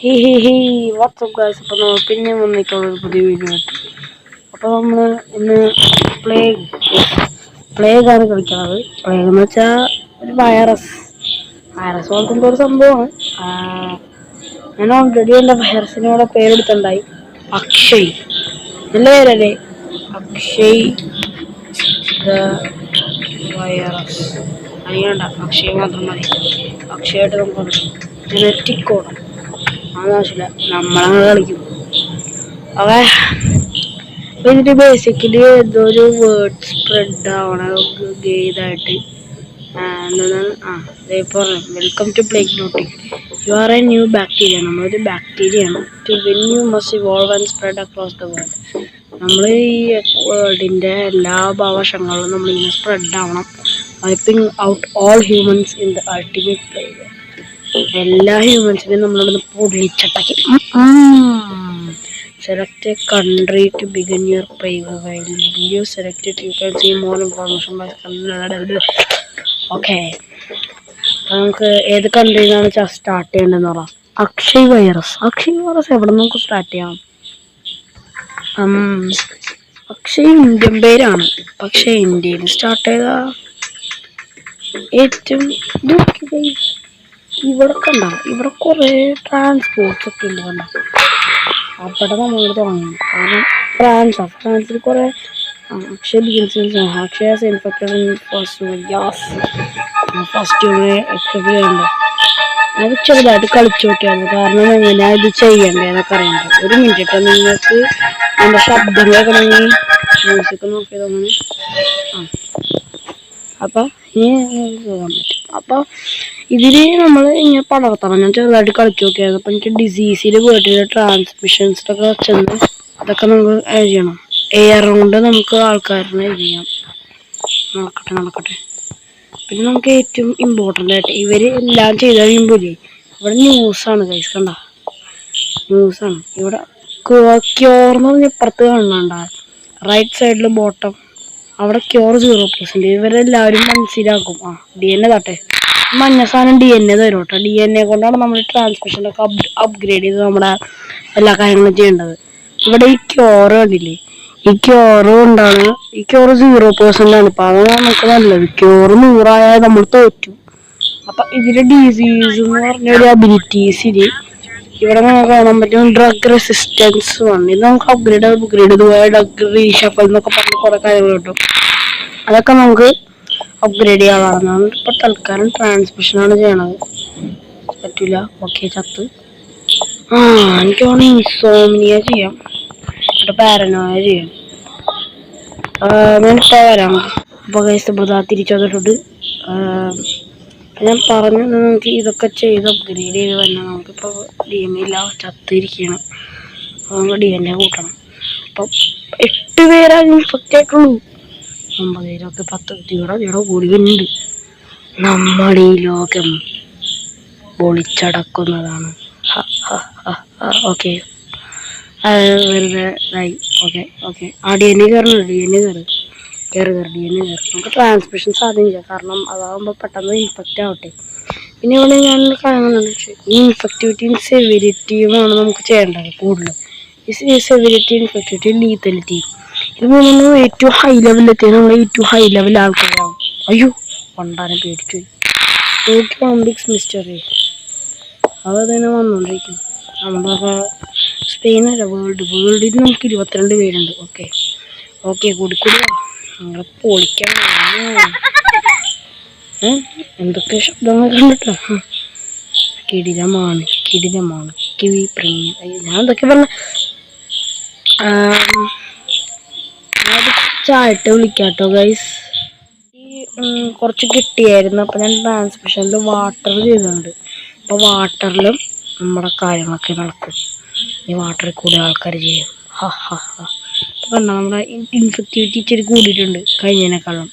Hey, what's up guys? അപ്പോൾ നമ്മൾ പിന്നെ വന്നിട്ടുള്ള ഒരു പുതിയ വീഡിയോ ആയിട്ട്. അപ്പോൾ നമ്മൾ ഇന്ന് പ്ലേഗാണ് കളിക്കുന്നത്. പ്ലേഗ് എന്ന് വെച്ചാൽ ഒരു വൈറസ് പോലത്തെ ഒരു സംഭവമാണ്. ഞാൻ ഓൾറെഡി എൻ്റെ വൈറസിനോടെ പേരെടുത്തുണ്ടായി. അക്ഷയ് നല്ല പേരല്ലേ? അക്ഷയ് വൈറസ് അറിയണ്ട, അക്ഷയ് മാത്രം മതി. അക്ഷയായിട്ട് നമുക്ക് ജനറ്റിക് കോഡ് ആവശ്യമില്ല, നമ്മളങ്ങനെ കളിക്കും. ഇതിന്റെ ബേസിക്കലി എന്തോ ഒരു വേർഡ് സ്പ്രെഡ് ആവണ ഇതായിട്ട് വെൽക്കം ടു പ്ലേഗ് നോട്ടിക്. You are a new bacteria. നമ്മളൊരു ബാക്ടീരിയയാണ്. To win you must evolve and spread across the world. നമ്മൾ ഈ വേൾഡിന്റെ എല്ലാ ഭാവശങ്ങളിലും നമ്മളിങ്ങനെ സ്പ്രെഡ് ആവണം. Wiping out all humans in the ultimate plague. എല്ലാ ഹ്യൂമൻസിനെയും നമ്മളൊന്ന് പൊളിച്ചട്ടക്കി. Select a country to begin your plague. You select you can see more information by. Okay, നമുക്ക് ഏത് കൺട്രിയിലാണ് സ്റ്റാർട്ട് ചെയ്യേണ്ടതെന്ന് പറയാം. അക്ഷയ് വൈറസ് എവിടെ നമുക്ക് സ്റ്റാർട്ട് ചെയ്യാം? അക്ഷയ് ഇന്ത്യൻ പേരാണ്, പക്ഷെ ഇന്ത്യയിൽ സ്റ്റാർട്ട് ചെയ്ത ഏറ്റവും ഇവിടെ കണ്ട, ഇവിടെ കുറെ ട്രാൻസ്പോർട്ട്സ് ഒക്കെ ഉണ്ട്. കണ്ട, അവിടെ നമ്മൾ തുടങ്ങി. കാരണം ഫ്രാൻസിൽ കുറെ അത് ചെറുതായിട്ട് കളിച്ചു നോക്കിയായിരുന്നു. കാരണം എങ്ങനെയാ ഇത് ചെയ്യണ്ടേന്നൊക്കെ അറിയണ്ടേ. ഒരു മിനിറ്റ്, നിങ്ങൾക്ക് എൻ്റെ ശബ്ദം കേൾക്കണമെങ്കിൽ മ്യൂസിക് നോക്കിയതാണ്. അപ്പൊ അപ്പൊ ഇതില് നമ്മൾ ഇങ്ങനെ പടർത്തണം. ഞാൻ ചെറുതായിട്ട് കളിച്ചു നോക്കിയായിരുന്നു. അപ്പൊ എനിക്ക് ഡിസീസിൽ പോയിട്ട് ട്രാൻസ്മിഷൻസിലൊക്കെ ചെന്ന് അതൊക്കെ നമുക്ക് ആഡ് ചെയ്യണം. എയർ കൊണ്ട് നമുക്ക് ആൾക്കാരനെ ചെയ്യാം. നടക്കട്ടെ. പിന്നെ നമുക്ക് ഏറ്റവും ഇമ്പോർട്ടൻ്റ് ആയിട്ട് ഇവര് എല്ലാം ചെയ്ത് കഴിയുമ്പോഴേ ഇവിടെ ന്യൂസാണ് ഗൈസ്. കണ്ട, ന്യൂസാണ് ഇവിടെ. ക്യോർന്ന് പറഞ്ഞ ഇപ്പുറത്ത് കാണണ്ട, റൈറ്റ് സൈഡിൽ ബോട്ടം അവിടെ ക്യോർ 0%. ഇവരെല്ലാവരും മനസ്സിലാക്കും. DNA തട്ടെ, മഞ്ഞ സാധനം DNA തരും കേട്ടോ. DNA കൊണ്ടാണ് നമ്മൾ ട്രാൻസ്മിഷനൊക്കെ അപ്ഗ്രേഡ് ചെയ്ത് നമ്മുടെ എല്ലാ കാര്യങ്ങളും ചെയ്യേണ്ടത്. ഇവിടെ ഈ ക്യോർ കണ്ടില്ലേ, ഈ ക്യോർ കൊണ്ടാണ്. ഈ ക്യോർ 0% ആണ്. ഇപ്പൊ അതാണ് നമുക്ക് നല്ലത്. ക്യോർ 100 നമ്മൾ തോറ്റു. അപ്പൊ ഇതിന്റെ ഡിസീസ് എന്ന് പറഞ്ഞ ഒരു അബിലിറ്റീസില് ഇവിടെ നമുക്ക് കാണാൻ പറ്റും. ഡ്രഗ് റെസിസ്റ്റൻസ് ആണ്. ഇത് നമുക്ക് അപ്ഗ്രേഡ് ഡ്രഗ് റീഷഫൽ എന്നൊക്കെ പറഞ്ഞ് കുറെ കാര്യങ്ങൾ കിട്ടും. അതൊക്കെ നമുക്ക് അപ്ഗ്രേഡ് ചെയ്യാവുന്നതാണ്. ഇപ്പൊ തൽക്കാലം ട്രാൻസ്മിഷനാണ് ചെയ്യണത്. പറ്റൂല. ഓക്കെ, ചത്ത്. എനിക്ക് വേണമെങ്കിൽ ഇൻസോമിനിയ ചെയ്യാം, പാരനോയ ചെയ്യാം. ഞാനിപ്പോ വരാം. അപ്പൊ തിരിച്ചു വന്നിട്ടുണ്ട്. ഞാൻ പറഞ്ഞു നമുക്ക് ഇതൊക്കെ ചെയ്ത് അപ്ഗ്രേഡ് ചെയ്ത് തന്നെ നമുക്കിപ്പോൾ DNA ഇല്ല, ചത്തിരിക്കണം. നമുക്ക് DNA കൂട്ടണം. അപ്പം 8 പേരാണ് ഇൻഫെക്റ്റ് ആയിട്ടുള്ളൂ. 9 പേരൊക്കെ 10 ഇവിടെ കൂടി വരുന്നുണ്ട്. നമ്മൾ ഈ ലോകം പൊളിച്ചടക്കുന്നതാണ്. ഓക്കെ, വെറുതെ ഇതായി. ഓക്കെ. DNA കയറ്. നമുക്ക് ട്രാൻസ്മിഷൻ സാധ്യത, കാരണം അതാകുമ്പോൾ പെട്ടെന്ന് ഇൻഫെക്റ്റ് ആവട്ടെ. പിന്നെ ഇവിടെ ഞാൻ കാണുന്നുണ്ട്, ഈ ഇൻഫെക്ടിവിറ്റിയും സെവരിറ്റിയുമാണ് നമുക്ക് ചെയ്യേണ്ടത് കൂടുതൽ. ഈ സെവരിറ്റി, ഇൻഫെക്ടിവിറ്റി, ലീത്തലിറ്റി, ഇത് മൂന്നും ഏറ്റവും ഹൈ ലെവലിലെത്തിയാൽ നമ്മൾ ഏറ്റവും ഹൈ ലെവൽ ആൾക്കാരാകും. അയ്യോ, പണ്ടാനെ പേടിച്ചു പോയി. ഒളിമ്പിക്സ് മിസ്റ്ററി അതന്നെ വന്നുകൊണ്ടിരിക്കും. നമ്മളൊക്കെ സ്പെയിനല്ല, വേൾഡിൽ നമുക്ക് 22 പേരുണ്ട്. ഓക്കെ കൂടിക്കൂടി നമ്മളെ പൊളിക്കാൻ. എന്തൊക്കെ ശബ്ദങ്ങൾ കണ്ടിട്ടോ. കിടിലമാണ് കിവി പ്രീമിയം. ഞാൻ എന്തൊക്കെ പറഞ്ഞ അത് കുറച്ചായിട്ട് വിളിക്കാട്ടോ ഗൈസ്. ഈ കുറച്ച് കിട്ടിയായിരുന്നു. അപ്പൊ ഞാൻ ട്രാൻസ്മിഷനിൽ വാട്ടർ ചെയ്തിട്ടുണ്ട്. അപ്പൊ വാട്ടറിലും നമ്മുടെ കാര്യങ്ങളൊക്കെ നടക്കും. ഈ വാട്ടറിൽ കൂടി ആൾക്കാർ ചെയ്യും. കണ്ട, നമ്മുടെ ഇൻഫെക്ടിവിറ്റി ഇച്ചിരി കൂടിയിട്ടുണ്ട് കഴിഞ്ഞതിനേക്കാളും.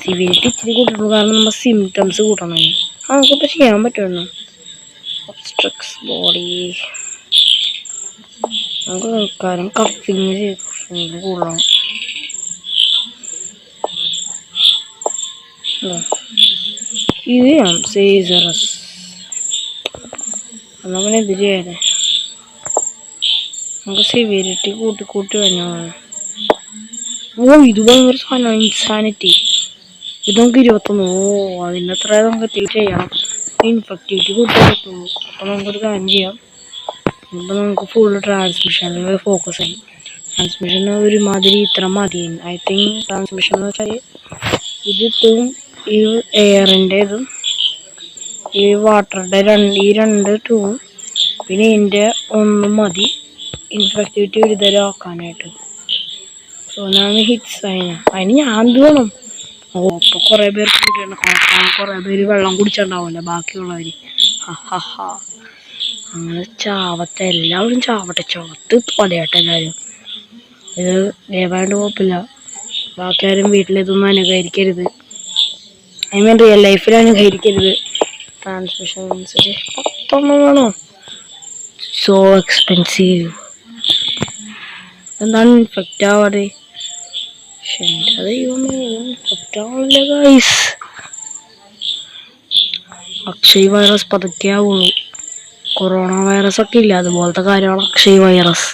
സിവിയറിറ്റി ഇച്ചിരി കൂട്ടിയിട്ടുണ്ട്, കാരണം നമ്മുടെ സിംറ്റംസ് കൂട്ടണം. നമുക്കിപ്പോൾ ചെയ്യാൻ പറ്റുമല്ലോ. ഒബ്സ്ട്രക്സ് ബോഡി നമുക്ക് ആൾക്കാരും കഫിങ് കൂടണം. ഇത് ചെയ്യാം സീസറസ്. നമ്മൾ എന്ത് ചെയ്യാനേ നമുക്ക് സിവിയറിറ്റി കൂട്ടി കഴിഞ്ഞാൽ ഇത് ഭയങ്കര സാധനമാണ് ഇൻസാനിറ്റി. ഇത് നമുക്ക് 21. അതിനത്ര നമുക്ക് ചെയ്യണം. ഇൻഫെക്റ്റിവിറ്റി കൂട്ടാൻ പറ്റുള്ളൂ. അപ്പോൾ നമുക്കൊരു കാര്യം ചെയ്യാം. ഇപ്പം നമുക്ക് ഫുള്ള് ട്രാൻസ്മിഷനിൽ ഫോക്കസ് ചെയ്യും. ട്രാൻസ്മിഷൻ ഒരുമാതിരി ഇത്ര മതി. ഐ തിങ്ക് ട്രാൻസ്മിഷൻ എന്ന് വെച്ചാൽ ഇതിട്ടും ഈ എയറിൻ്റെ ഇതും ഈ വാട്ടറുടെ ഈ രണ്ട് ടൂവും പിന്നെ ഇതിൻ്റെ ഒന്നും മതി ഇൻഫെക്റ്റിവിറ്റി ഒരു തരം ആക്കാനായിട്ട്. സോ ഞാൻ ഹിറ്റ്സ് അതിന് ഞാൻ എന്ത് വേണം? ഇപ്പോൾ കുറേ പേർക്ക് കിട്ടിയാണ്. കുറേ പേര് വെള്ളം കുടിച്ചിട്ടുണ്ടാവില്ല ബാക്കിയുള്ളവർ. അങ്ങനെ ചാവട്ടെ, എല്ലാവരും ചാവട്ടെ, ചാവത്ത് പടയട്ടെ എല്ലാവരും. ഇത് ദയവായിട്ട് കുഴപ്പമില്ല. ബാക്കി ആരും വീട്ടിലിതൊന്നും അനുകരിക്കരുത്. ഐ മീൻ റിയൽ ലൈഫിൽ അനുകരിക്കരുത്. ട്രാൻസ്മിഷൻസ് 10 വേണോ? So expensive. എന്താണ് ഇൻഫെക്റ്റ് ആവാതെ? പക്ഷെ എൻ്റെ ദൈവമേ ഇൻഫെക്റ്റ് ആവില്ല ഗൈസ്. അക്ഷയ് വൈറസ് പതുക്കെ ആവുള്ളൂ. കൊറോണ വൈറസ് ഒക്കെ ഇല്ല, അതുപോലത്തെ കാര്യമാണ് അക്ഷയ് വൈറസ്.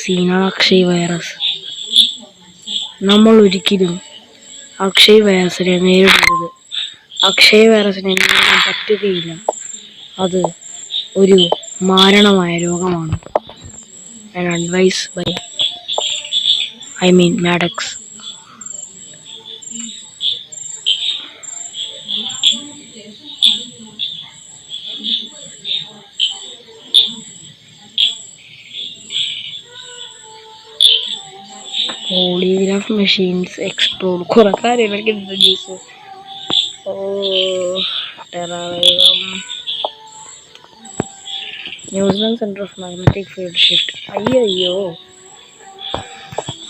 സീനാണ് അക്ഷയ് വൈറസ്. നമ്മൾ ഒരിക്കലും അക്ഷയ് വൈറസിനെ നേരിടരുത്. അക്ഷയ് വൈറസിനെ നേരിടാൻ പറ്റുകയില്ല. അത് ഒരു മാരണമായ രോഗമാണ്. And advice by Maddox. Polygraph machines explore കുറെ കാര്യങ്ങളൊക്കെ introduce. Terrorism, New Zealand centre of magnetic field shift. അയ്യോ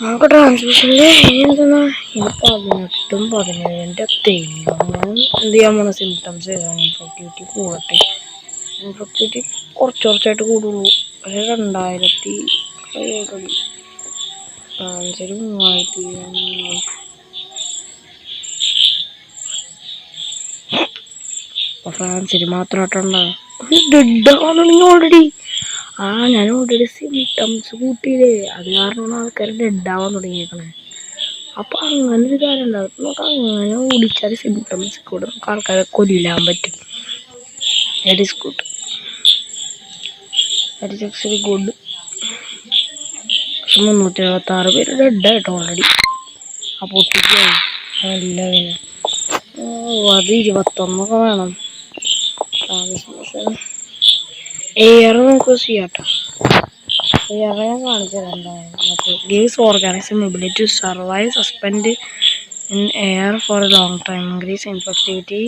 നമുക്ക് ട്രാൻസ്മിഷനിൽ എന്തെന്നാ ഇത് 18ഉം 17ൻ്റെ എന്ത് ചെയ്യാൻ പോണ സിംറ്റംസ് ഏതാണ്? ഇൻഫെക്റ്റിവിറ്റി കൂടട്ടെ. ഇൻഫെക്റ്റിവിറ്റി കുറച്ചായിട്ട് കൂടുള്ളൂ. പക്ഷേ 2000 ക്യാൻസർ 3000. ഫ്രാൻസിൽ മാത്രമായിട്ടുണ്ടോ? ഡെഡാണെങ്കിൽ ഓൾറെഡി ഞാൻ ഓൾറെഡി സിംറ്റംസ് കൂട്ടിയില്ലേ, അത് കാരണമാണ് ആൾക്കാർ ഡെഡാവാൻ തുടങ്ങിയേക്കണേ. അപ്പോൾ അങ്ങനെ ഒരു കാര്യം ഉണ്ടാവും. നമുക്ക് അങ്ങനെ ഓടിച്ചാൽ സിംറ്റംസ് കൂടെ നമുക്ക് ആൾക്കാരെ കൊല്ലാൻ പറ്റും. That is good. That is actually good. പക്ഷെ 376 പേര് ഡെഡായിട്ട് ഓൾറെഡി. അപ്പോൾ ഒട്ടിക്കായി നല്ല വില. അത് 21 വേണം. ട്രാൻസ്മിഷൻ എയർ നമുക്ക് ചെയ്യാട്ടോ. എയർ ഞാൻ കാണിച്ചു തരാം. മറ്റേ gives organism ability to survive suspend in air for a long time, increase infectivity.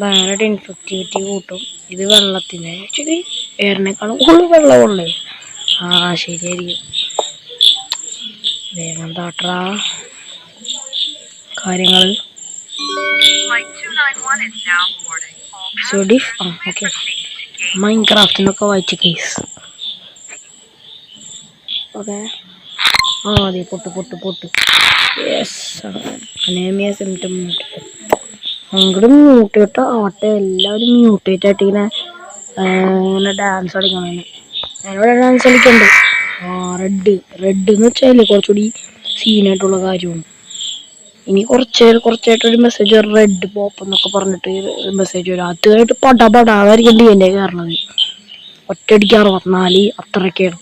ഭയങ്കരമായിട്ട് ഇൻഫെക്റ്റിവിറ്റി കൂട്ടും. ഇത് വെള്ളത്തിന് ആക്ച്വലി എയറിനേക്കാളും കൂടുതൽ വെള്ളമുള്ളേ. ശരിയായിരിക്കും. വേഗം താട്ടാ കാര്യങ്ങൾ. ഓക്കെ, മൈൻക്രാഫ്റ്റിനൊക്കെ വായിച്ച കേസ്. ഓക്കെ, അതെ പൊട്ട്. യെസ്, അനേമിയ സിംറ്റം അങ്ങോട്ട് മ്യൂട്ടേറ്റ് ആവട്ടെ. എല്ലാവരും മ്യൂട്ടേറ്റ് ആയിട്ട് ഇങ്ങനെ ഡാൻസ് കളിക്കണം. ഞാനിവിടെ ഡാൻസ് കളിക്കണ്ട്. റെഡ് എന്ന് വെച്ചാൽ കുറച്ചുകൂടി സീനായിട്ടുള്ള കാര്യമാണ്. ഇനി കുറച്ചായിട്ടൊരു മെസ്സേജ് റെഡ് പോപ്പ് എന്നൊക്കെ പറഞ്ഞിട്ട് മെസ്സേജ് വരും. അതുമായിട്ട് പടാതായിരിക്കും എൻ്റെ കയറണത്. ഒറ്റയടിക്ക് 64 അത്രയൊക്കെയാണ്.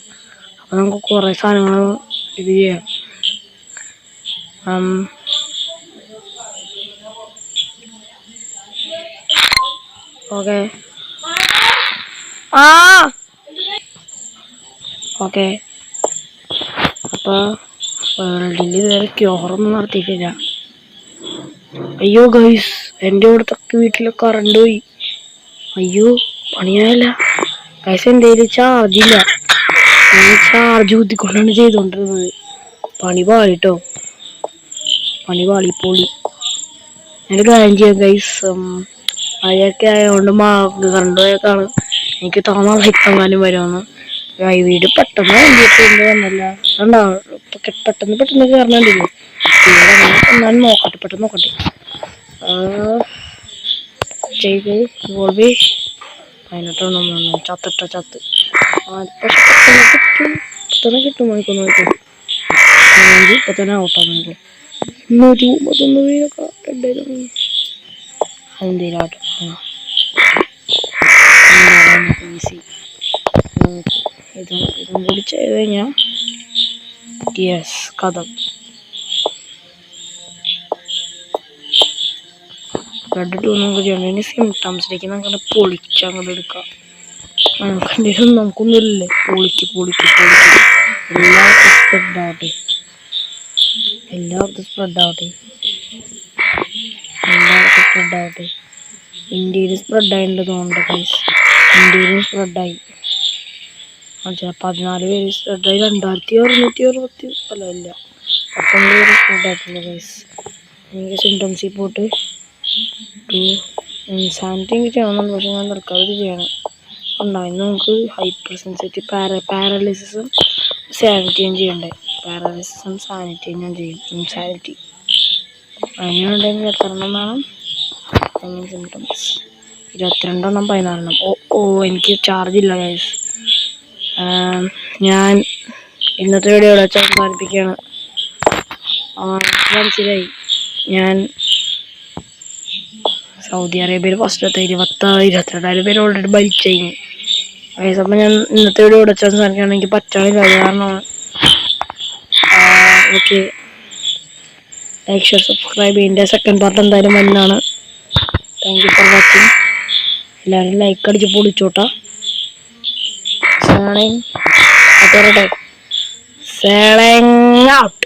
അപ്പം നമുക്ക് കുറേ സാധനങ്ങൾ ഇത് ചെയ്യാം. ഓക്കെ അപ്പോൾ വേൾഡിൽ ഇതുവരെ ക്യൂറൊന്നും നടത്തിയിട്ടില്ല. അയ്യോ ഗൈസ്, എൻ്റെ ഇവിടുത്തെ വീട്ടിൽ കറണ്ട് പോയി. അയ്യോ പണിയായില്ല ഗൈസ്. എൻ്റെ കയ്യിൽ ചാർജില്ല. ഞാൻ ചാർജ് കുത്തിക്കൊണ്ടാണ് ചെയ്തുകൊണ്ടിരുന്നത്. പണി പാളിട്ടോ, പണി പാളിപ്പോളി. എൻ്റെ കാര്യം ചെയ്യാം ഗൈസ്. മഴയൊക്കെ ആയതുകൊണ്ട് കറണ്ട് പോയേക്കാണ്. എനിക്ക് തോന്നാൻ എത്താനും വരുമെന്ന്. വീട് പെട്ടെന്ന് വന്നില്ല. പെട്ടെന്ന് കയറണുണ്ടല്ലോ. എന്നാലും നോക്കട്ടെ, പെട്ടെന്ന് നോക്കട്ടെ. ചെയ്ത് ഇവോൾവ് 18 ചത്ത്. പെട്ടെന്ന് കിട്ടും മണിക്കൊന്ന് നോക്കും. ഇപ്പൊ തന്നെ ഔട്ടാണ് നമുക്ക് 131 പേരൊക്കെ എന്തെങ്കിലും ഈസി. ഇതും കൂടി ചെയ്ത് കഴിഞ്ഞാൽ യെസ് കഥ ബ്ലഡ് 2 നമുക്ക് ചെയ്യണം. ഇനി സിംറ്റംസിലേക്ക് നമുക്ക് പൊളിച്ചങ്ങോട്ട് എടുക്കാം. കണ്ടീഷൻ നമുക്കൊന്നുമില്ലേ, പൊളിക്ക് എല്ലാവർക്കും സ്പ്രെഡ് ആവട്ടെ, എല്ലാവർക്കും സ്പ്രെഡ് ആവട്ടെ. ഇന്ത്യയിൽ സ്പ്രെഡ് ആയിട്ടുണ്ട് തോന്നുന്നുണ്ട് ഗൈസ്. ഇന്ത്യയിലും സ്പ്രെഡായി 14 പേര് സ്പ്രെഡായി. 2660 അല്ല 19 പേര് സ്പ്രെഡ് ആയിട്ടുണ്ട് ഗൈസ്. എനിക്ക് സിംറ്റംസിൽ പോയിട്ട് ഇൻസാനിറ്റി എനിക്ക് ചെയ്യണമെന്നുണ്ട്, പക്ഷെ ഞാൻ തൽക്കാലം ചെയ്യണം. ഉണ്ടായിരുന്നു നമുക്ക് ഹൈപ്പർ സെൻസിറ്റീവ് പാരാലിസിസും സാനിറ്റിയും ചെയ്യണ്ടേ. പാരാലിസിസും സാനിറ്റിയും ഞാൻ ചെയ്യും. ഇൻസാനിറ്റി അതിനുണ്ടെങ്കിൽ എത്രണ്ണം വേണം? സിംറ്റംസ് 22 എണ്ണം 14 എനിക്ക് ചാർജ് ഇല്ല ഗൈസ്. ഞാൻ ഇന്നത്തെ വീഡിയോ ഇവിടെ വെച്ച് അവസാനിപ്പിക്കുകയാണ്. മനസ്സിലായി, ഞാൻ സൗദി അറേബ്യയിൽ ഫസ്റ്റത്തെ 22,000 പേര് ഓൾറെഡി ഭരിച്ചു കഴിഞ്ഞു. അപ്പം ഞാൻ ഇന്നത്തെ വീഡിയോ ഇവിടെ വെച്ച് അവസാനിക്കുകയാണ്. എനിക്ക് പറ്റാനില്ല, കാരണമാണ്. Okay, like share subscribe. ഇതിൻ്റെ സെക്കൻഡ് പാർട്ട് എന്തായാലും വരുന്നതാണ്. Thank you for watching. എല്ലാവരും ലൈക്ക് അടിച്ച് പൊളിച്ചോട്ടാ. സേളങ് ഔട്ട്.